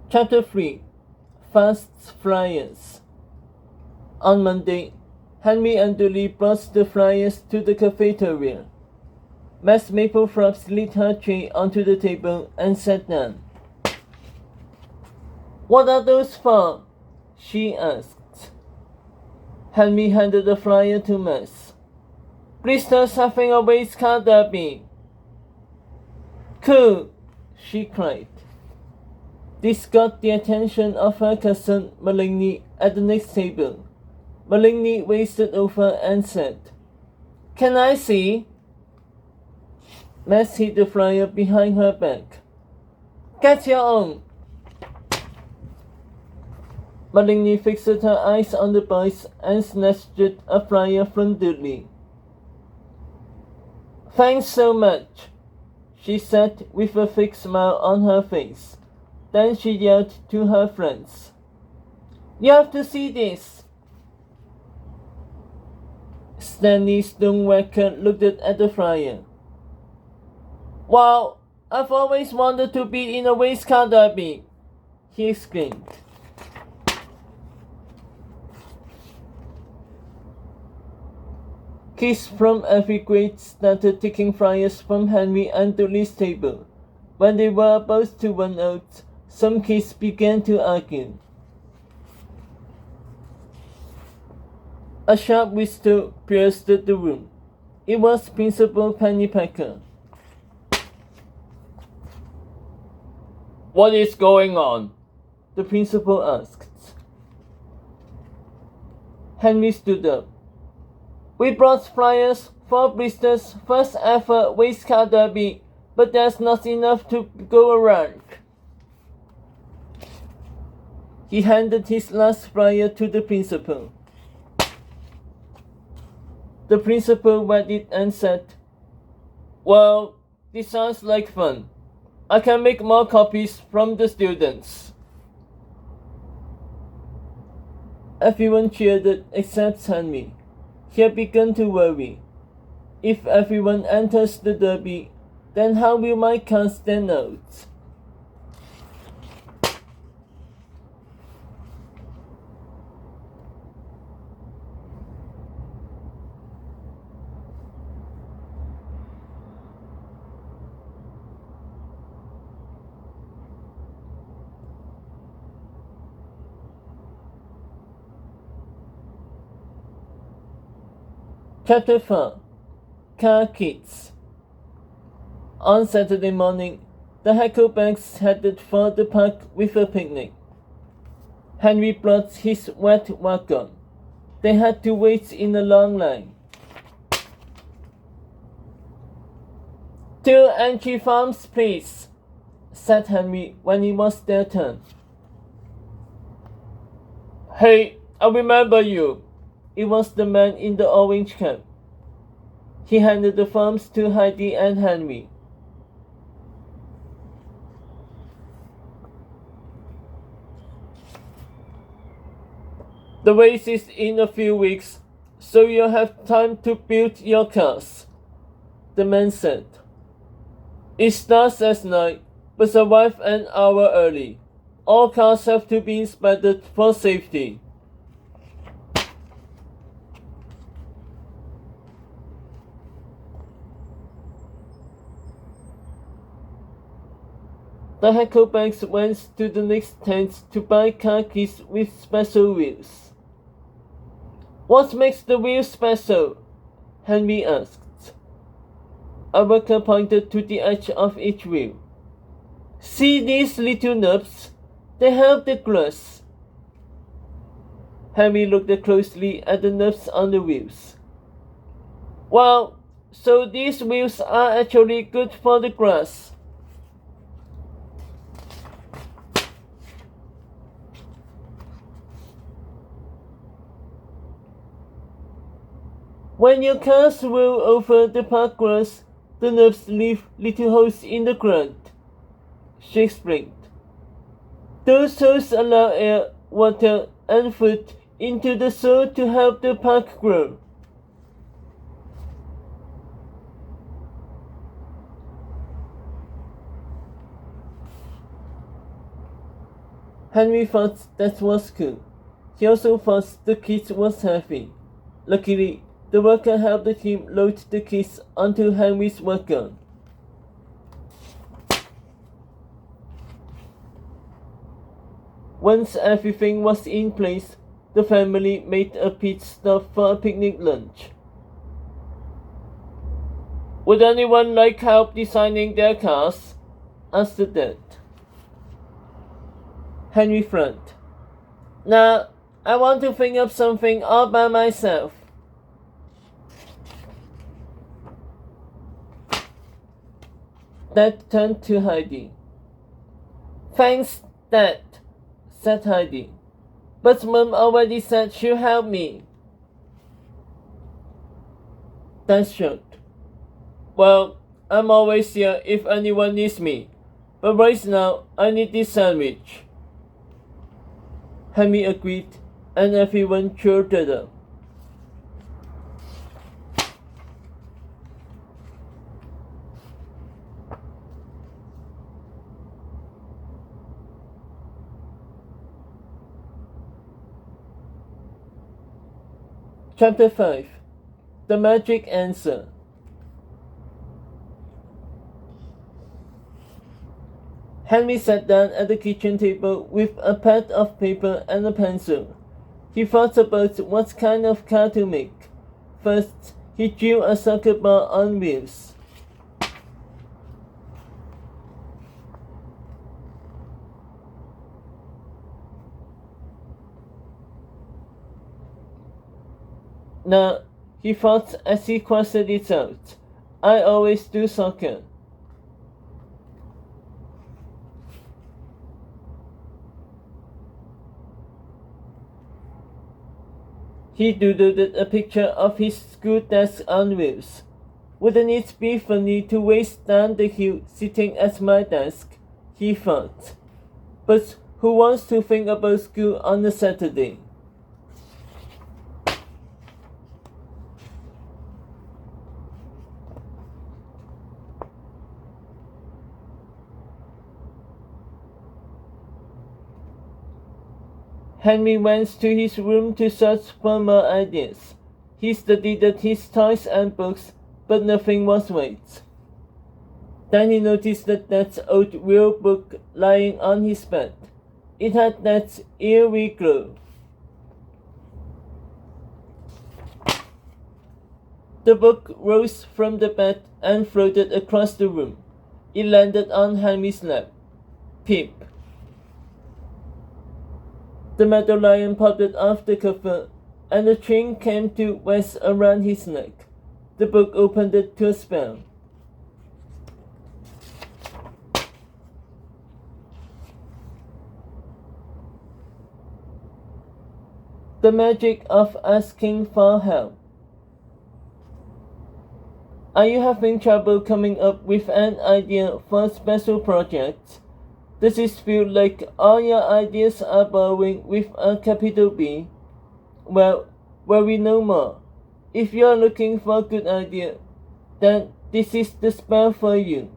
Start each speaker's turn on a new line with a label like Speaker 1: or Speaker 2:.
Speaker 1: Chapter 3 Fast Flyers. On Monday, Henry and Dolly brought the flyers to the cafeteria. Miss Maplethorpe slid her tray onto the table and sat down. "What are those for?" she asked. Henry handed the flyer to Miss. "Bristol's having a race car derby." "Cool!" she cried. This got the attention of her cousin Melanie at the next table. Melanie raced over and said, "Can I see?" Miss hid the flyer behind her back. "Get your own." Melanie fixed her eyes on the boys and snatched a flyer from Dudley. "Thanks so much," she said with a fake smile on her face. Then she yelled to her friends, "You have to see this." Stanley Stonewaker looked at the flyer. "Wow, I've always wanted to be in a race car derby," he exclaimed. Kids from every grade started taking flyers from Henry and Dudley's table. When they were about to run out, some kids began to argue. A sharp whistle pierced the room. It was Principal Pennypacker. "What is going on?" the principal asked. Henry stood up. "We brought flyers for Bristol's first ever race car derby, but there's not enough to go around." He handed his last flyer to the principal. The principal read it and said, "Well, this sounds like fun. I can make more copies from the students." Everyone cheered except Henry. He had begun to worry. If everyone enters the derby, then how will my car stand out? Chapter 4 Car Kids. On Saturday morning, the Hucklebergs headed for the park with a picnic. Henry brought his wet wagon. They had to wait in a long line. "Two entry forms, please," said Henry when it was their turn. "Hey, I remember you." It was the man in the orange cap. He handed the forms to Heidi and Henry. "The race is in a few weeks, so you'll have time to build your cars," the man said. "It starts at 9, but arrive an hour early. All cars have to be inspected for safety." The Hucklebergs went to the next tent to buy car keys with special wheels. "What makes the wheels special?" Henry asked. A worker pointed to the edge of each wheel. "See these little knobs? They help the glass." Henry looked closely at the knobs on the wheels. "Wow, so these wheels are actually good for the grass." "When your cars roll over the park grass, the knobs leave little holes in the ground," she explained. "Those holes allow air, water, and food into the soil to help the park grow." Henry thought that was cool. He also thought the kit was heavy. Luckily, the worker helped him load the kit onto Henry's wagon. Once everything was in place, the family made a pit stop for a picnic lunch. Would anyone like help designing their cars? Asked the dad. Henry frowned. Nah, I want to think up something all by myself. Dad turned to Heidi. Thanks, Dad, said Heidi. But Mom already said she'll help me. Dad shrugged. Well, I'm always here if anyone needs me. But right now, I need this sandwich. Henry agreed, and everyone cheered up. Chapter 5 The Magic Answer. Henry sat down at the kitchen table with a pad of paper and a pencil. He thought about what kind of car to make. First, he drew a soccer ball on wheels. Now, he thought as he crossed it out, I always do soccer. He doodled a picture of his school desk on wheels. Wouldn't it be funny to race down the hill sitting at my desk? He thought. But who wants to think about school on a Saturday? Henry went to his room to search for more ideas. He studied his toys and books, but nothing was right. Then he noticed that old real book lying on his bed. It had that eerie glow. The book rose from the bed and floated across the room. It landed on Henry's lap. Pip. The metal lion popped off the cover, and the chain came to rest around his neck. The book opened to a spell. The magic of asking for help. Are you having trouble coming up with an idea for a special project? Does it feel like all your ideas are boring with a capital B? Well, worry no more. If you are looking for a good idea, then this is the spell for you.